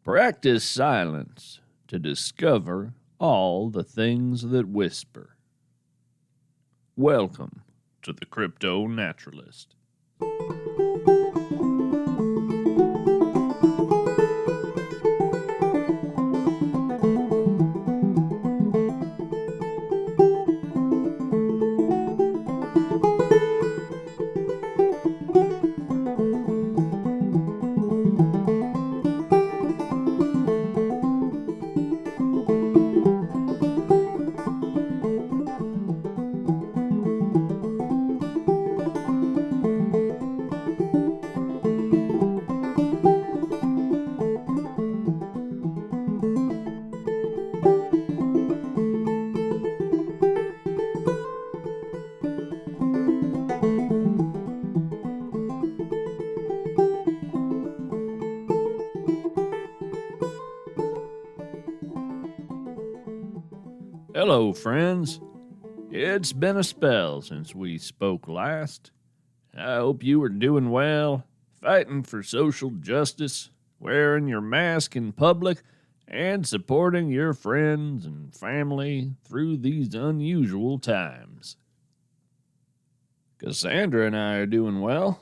Practice silence to discover all the things that whisper. Welcome to the CryptoNaturalist. Hello, friends. It's been a spell since we spoke last. I hope you are doing well, fighting for social justice, wearing your mask in public, and supporting your friends and family through these unusual times. Cassandra and I are doing well.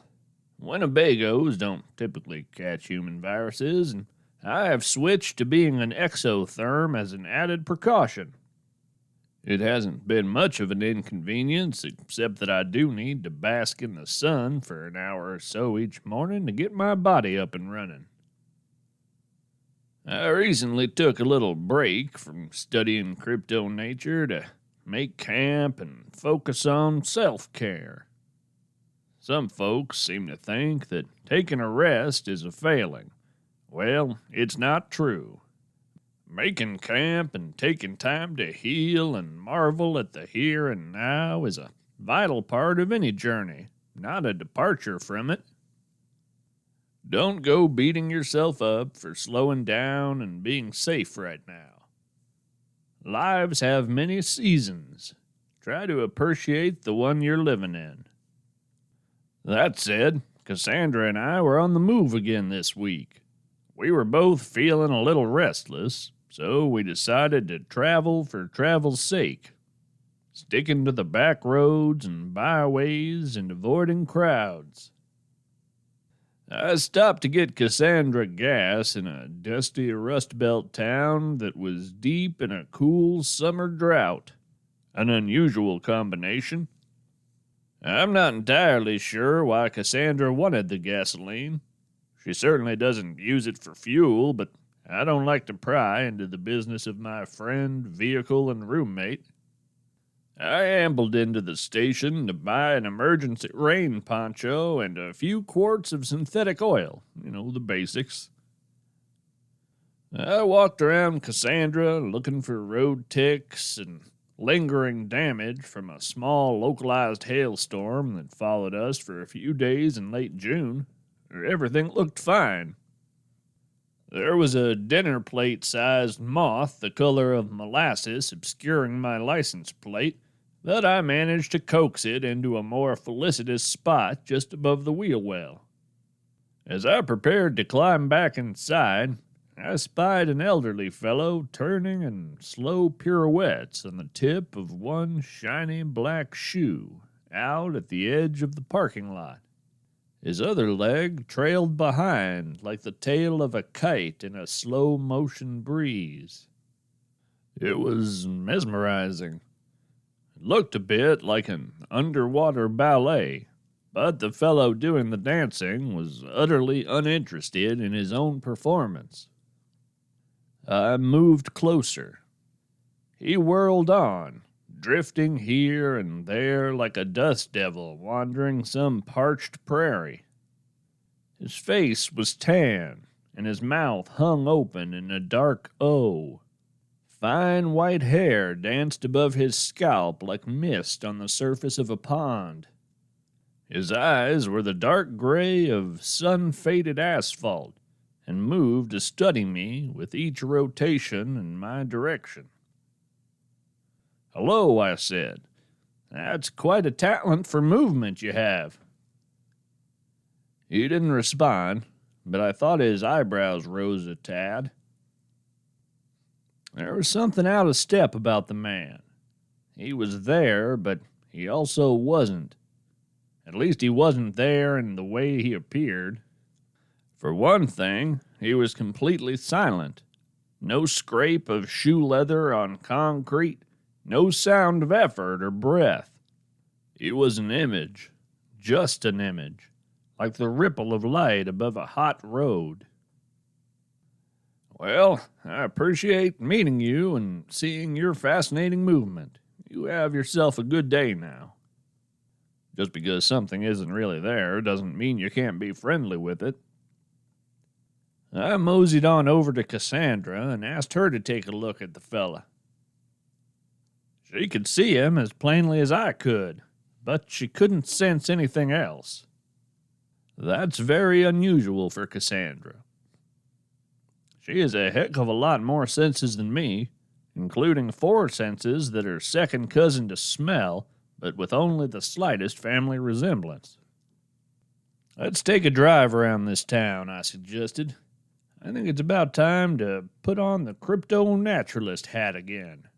Winnebagos don't typically catch human viruses, and I have switched to being an exotherm as an added precaution. It hasn't been much of an inconvenience, except that I do need to bask in the sun for an hour or so each morning to get my body up and running. I recently took a little break from studying crypto nature to make camp and focus on self-care. Some folks seem to think that taking a rest is a failing. Well, it's not true. Making camp and taking time to heal and marvel at the here and now is a vital part of any journey, not a departure from it. Don't go beating yourself up for slowing down and being safe right now. Lives have many seasons. Try to appreciate the one you're living in. That said, Cassandra and I were on the move again this week. We were both feeling a little restless, so we decided to travel for travel's sake, sticking to the back roads and byways and avoiding crowds. I stopped to get Cassandra gas in a dusty Rust Belt town that was deep in a cool summer drought, an unusual combination. I'm not entirely sure why Cassandra wanted the gasoline. She certainly doesn't use it for fuel, but I don't like to pry into the business of my friend, vehicle, and roommate. I ambled into the station to buy an emergency rain poncho and a few quarts of synthetic oil, the basics. I walked around Cassandra looking for road ticks and lingering damage from a small localized hailstorm that followed us for a few days in late June. Everything looked fine. There was a dinner plate-sized moth the color of molasses obscuring my license plate, but I managed to coax it into a more felicitous spot just above the wheel well. As I prepared to climb back inside, I spied an elderly fellow turning in slow pirouettes on the tip of one shiny black shoe out at the edge of the parking lot. His other leg trailed behind like the tail of a kite in a slow-motion breeze. It was mesmerizing. It looked a bit like an underwater ballet, but the fellow doing the dancing was utterly uninterested in his own performance. I moved closer. He whirled on, drifting here and there like a dust devil wandering some parched prairie. His face was tan, and his mouth hung open in a dark O. Fine white hair danced above his scalp like mist on the surface of a pond. His eyes were the dark gray of sun-faded asphalt, and moved to study me with each rotation in my direction. "Hello," I said. "That's quite a talent for movement you have." He didn't respond, but I thought his eyebrows rose a tad. There was something out of step about the man. He was there, but he also wasn't. At least he wasn't there in the way he appeared. For one thing, he was completely silent. No scrape of shoe leather on concrete, no sound of effort or breath. He was an image, just an image, like the ripple of light above a hot road. Well, I appreciate meeting you and seeing your fascinating movement. You have yourself a good day now. Just because something isn't really there doesn't mean you can't be friendly with it. I moseyed on over to Cassandra and asked her to take a look at the fella. She could see him as plainly as I could, but she couldn't sense anything else. That's very unusual for Cassandra. She has a heck of a lot more senses than me, including 4 senses that are second cousin to smell, but with only the slightest family resemblance. Let's take a drive around this town, I suggested. I think it's about time to put on the CryptoNaturalist hat again.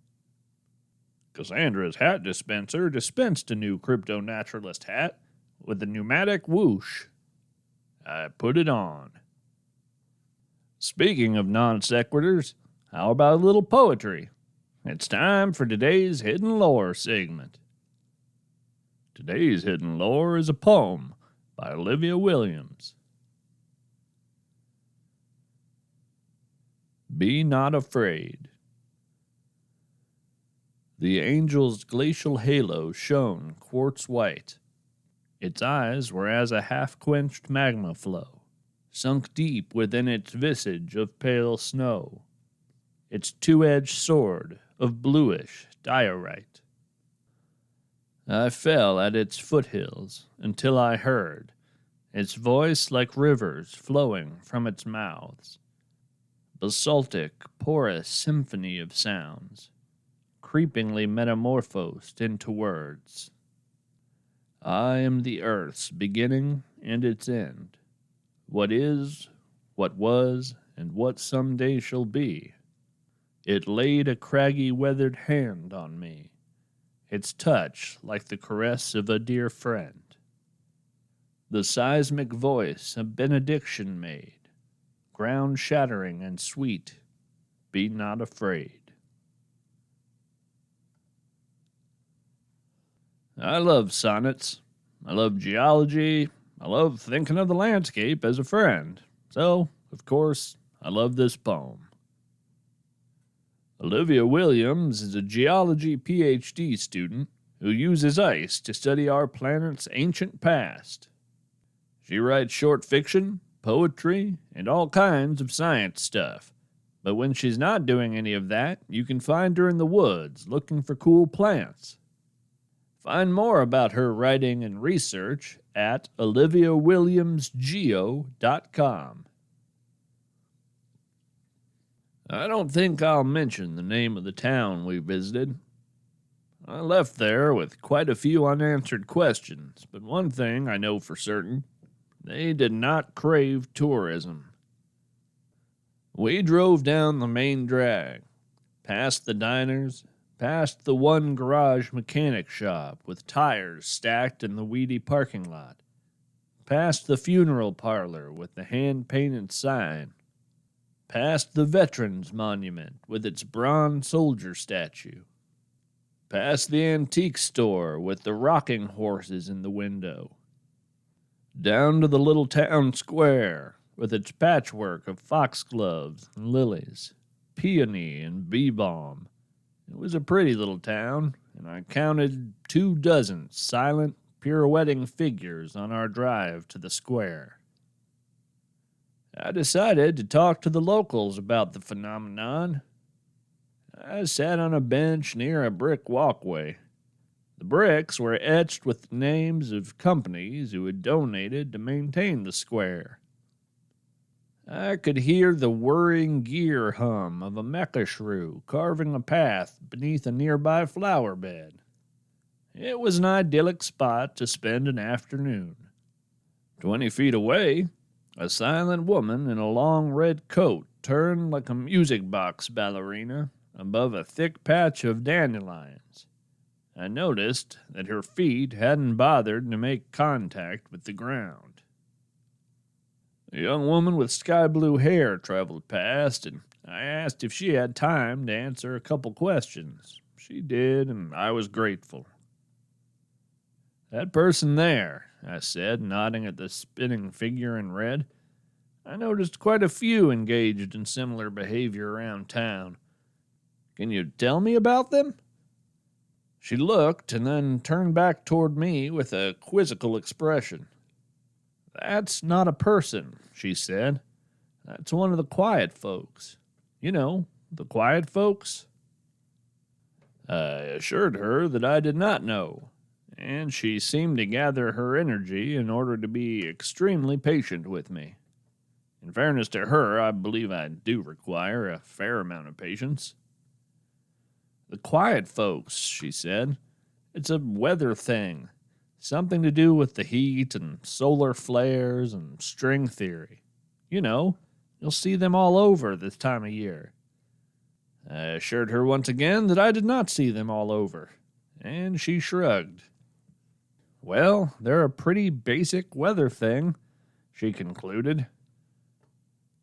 Cassandra's hat dispenser dispensed a new CryptoNaturalist hat with a pneumatic whoosh. I put it on. Speaking of non sequiturs, how about a little poetry? It's time for today's Hidden Lore segment. Today's Hidden Lore is a poem by Olivia Williams. Be not afraid. The angel's glacial halo shone quartz white. Its eyes were as a half-quenched magma flow, sunk deep within its visage of pale snow, its two-edged sword of bluish diorite. I fell at its foothills until I heard its voice like rivers flowing from its mouths, basaltic, porous symphony of sounds, creepingly metamorphosed into words. I am the earth's beginning and its end, what is, what was, and what someday shall be. It laid a craggy, weathered hand on me, its touch like the caress of a dear friend. The seismic voice a benediction made, ground-shattering and sweet, be not afraid. I love sonnets. I love geology. I love thinking of the landscape as a friend. So, of course, I love this poem. Olivia Williams is a geology PhD student who uses ice to study our planet's ancient past. She writes short fiction, poetry, and all kinds of science stuff. But when she's not doing any of that, you can find her in the woods looking for cool plants. Find more about her writing and research at oliviawilliamsgeo.com. I don't think I'll mention the name of the town we visited. I left there with quite a few unanswered questions, but one thing I know for certain, they did not crave tourism. We drove down the main drag, past the diners, past the one garage mechanic shop with tires stacked in the weedy parking lot, past the funeral parlor with the hand-painted sign, past the Veterans Monument with its bronze soldier statue, past the antique store with the rocking horses in the window, down to the little town square with its patchwork of foxgloves and lilies, peony and bee-balm. It was a pretty little town, and I counted 24 silent, pirouetting figures on our drive to the square. I decided to talk to the locals about the phenomenon. I sat on a bench near a brick walkway. The bricks were etched with the names of companies who had donated to maintain the square. I could hear the whirring gear hum of a mecha shrew carving a path beneath a nearby flower bed. It was an idyllic spot to spend an afternoon. 20 feet away, A silent woman in a long red coat turned like a music box ballerina above a thick patch of dandelions. I noticed that her feet hadn't bothered to make contact with the ground. A young woman with sky blue hair traveled past, and I asked if she had time to answer a couple questions. She did, and I was grateful. "That person there," I said, nodding at the spinning figure in red. I noticed quite a few engaged in similar behavior around town. "Can you tell me about them?" She looked and then turned back toward me with a quizzical expression. "That's not a person," she said. "That's one of the quiet folks. You know, the quiet folks." I assured her that I did not know, and she seemed to gather her energy in order to be extremely patient with me. In fairness to her, I believe I do require a fair amount of patience. "The quiet folks," she said. "It's a weather thing. Something to do with the heat and solar flares and string theory. You know, you'll see them all over this time of year." I assured her once again that I did not see them all over, and she shrugged. "Well, they're a pretty basic weather thing," she concluded.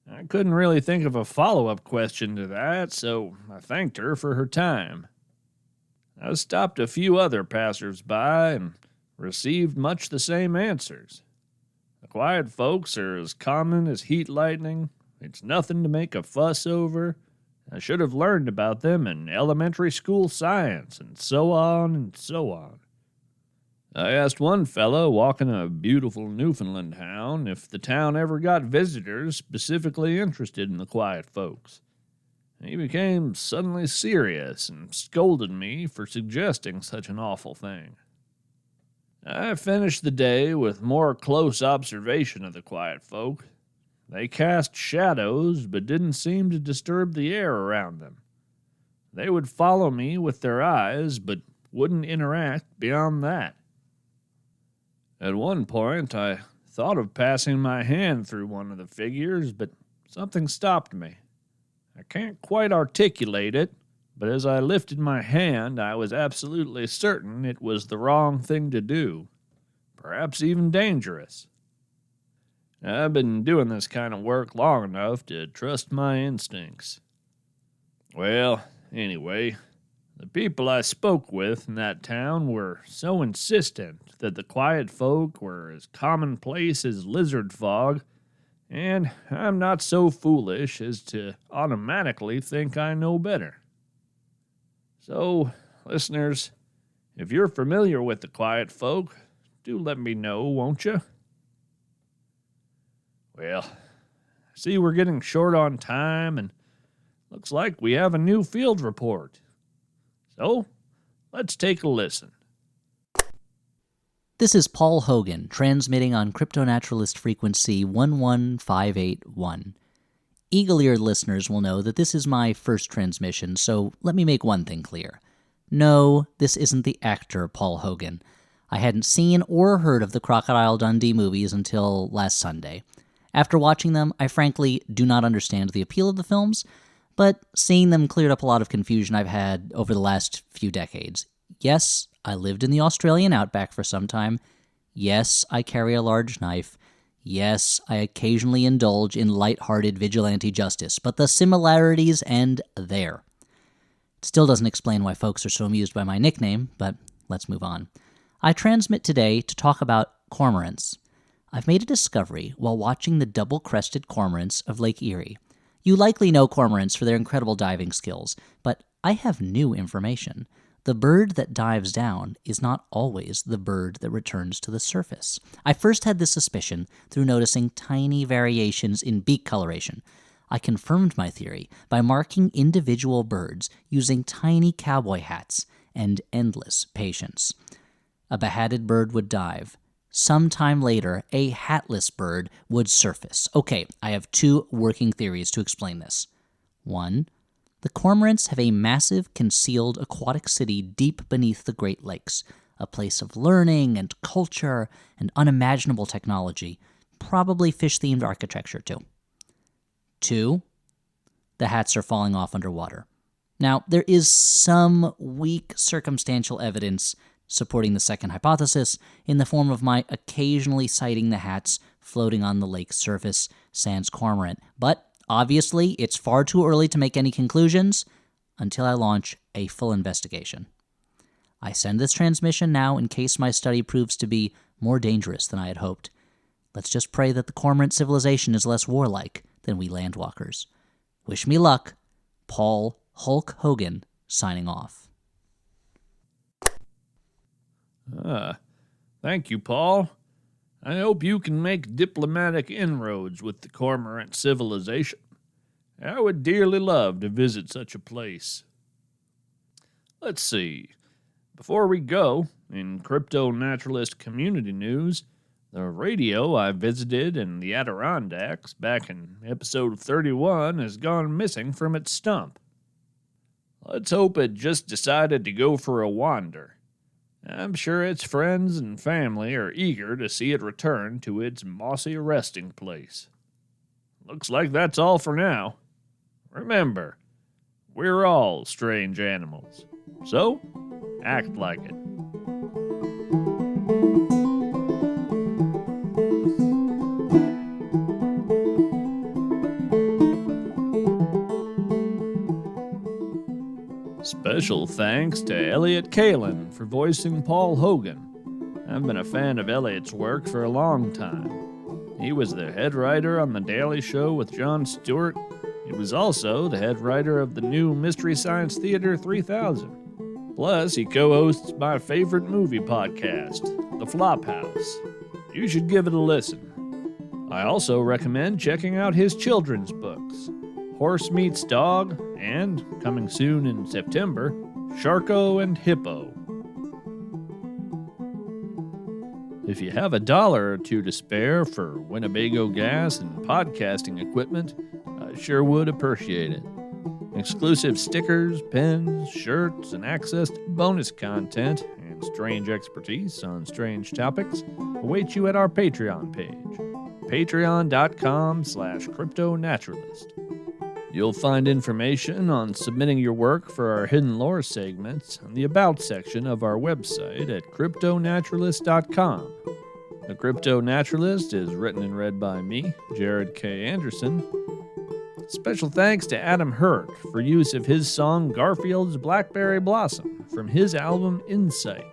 I couldn't really think of a follow-up question to that, so I thanked her for her time. I stopped a few other passers-by and received much the same answers. The quiet folks are as common as heat lightning. It's nothing to make a fuss over. I should have learned about them in elementary school science, and so on and so on. I asked one fellow walking a beautiful Newfoundland hound if the town ever got visitors specifically interested in the quiet folks. He became suddenly serious and scolded me for suggesting such an awful thing. I finished the day with more close observation of the quiet folk. They cast shadows, but didn't seem to disturb the air around them. They would follow me with their eyes, but wouldn't interact beyond that. At one point, I thought of passing my hand through one of the figures, but something stopped me. I can't quite articulate it, but as I lifted my hand, I was absolutely certain it was the wrong thing to do, perhaps even dangerous. I've been doing this kind of work long enough to trust my instincts. Well, anyway, the people I spoke with in that town were so insistent that the quiet folk were as commonplace as lizard fog, and I'm not so foolish as to automatically think I know better. So, listeners, if you're familiar with the quiet folk, do let me know, won't you? Well, I see we're getting short on time, and looks like we have a new field report. So, let's take a listen. This is Paul Hogan, transmitting on CryptoNaturalist frequency 11581. Eagle-eared listeners will know that this is my first transmission, so let me make one thing clear. No, this isn't the actor Paul Hogan. I hadn't seen or heard of the Crocodile Dundee movies until last Sunday. After watching them, I frankly do not understand the appeal of the films, but seeing them cleared up a lot of confusion I've had over the last few decades. Yes, I lived in the Australian outback for some time. Yes, I carry a large knife. Yes, I occasionally indulge in light-hearted vigilante justice, but the similarities end there. It still doesn't explain why folks are so amused by my nickname, but let's move on. I transmit today to talk about cormorants. I've made a discovery while watching the double-crested cormorants of Lake Erie. You likely know cormorants for their incredible diving skills, but I have new information. The bird that dives down is not always the bird that returns to the surface. I first had this suspicion through noticing tiny variations in beak coloration. I confirmed my theory by marking individual birds using tiny cowboy hats and endless patience. A behatted bird would dive. Sometime later, a hatless bird would surface. Okay, I have two working theories to explain this. One, the cormorants have a massive, concealed aquatic city deep beneath the Great Lakes, a place of learning and culture and unimaginable technology, probably fish-themed architecture too. 2, the hats are falling off underwater. Now, there is some weak circumstantial evidence supporting the second hypothesis in the form of my occasionally sighting the hats floating on the lake's surface, sans cormorant. But obviously, it's far too early to make any conclusions until I launch a full investigation. I send this transmission now in case my study proves to be more dangerous than I had hoped. Let's just pray that the cormorant civilization is less warlike than we landwalkers. Wish me luck. Paul Hulk Hogan signing off. Thank you, Paul. I hope you can make diplomatic inroads with the cormorant civilization. I would dearly love to visit such a place. Let's see. Before we go, in CryptoNaturalist community news, the radio I visited in the Adirondacks back in episode 31 has gone missing from its stump. Let's hope it just decided to go for a wander. I'm sure its friends and family are eager to see it return to its mossy resting place. Looks like that's all for now. Remember, we're all strange animals, so act like it. Special thanks to Elliott Kalan for voicing Paul Hogan. I've been a fan of Elliott's work for a long time. He was the head writer on The Daily Show with Jon Stewart. He was also the head writer of the new Mystery Science Theater 3000. Plus, he co-hosts my favorite movie podcast, The Flophouse. You should give it a listen. I also recommend checking out his children's books, Horse Meets Dog, and, coming soon in September, Sharko and Hippo. If you have $1 or $2 to spare for Winnebago gas and podcasting equipment, I sure would appreciate it. Exclusive stickers, pins, shirts, and access to bonus content and strange expertise on strange topics await you at our Patreon page, patreon.com/CryptoNaturalist. You'll find information on submitting your work for our Hidden Lore segments in the About section of our website at CryptoNaturalist.com. The CryptoNaturalist is written and read by me, Jared K. Anderson. Special thanks to Adam Hurt for use of his song Garfield's Blackberry Blossom from his album Insight.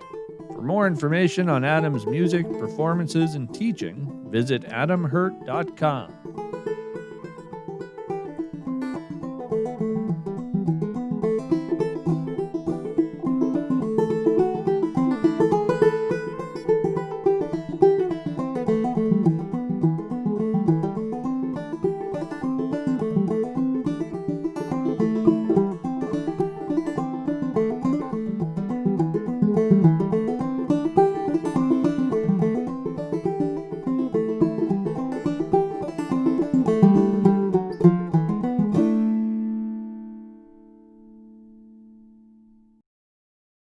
For more information on Adam's music, performances, and teaching, visit adamhurt.com.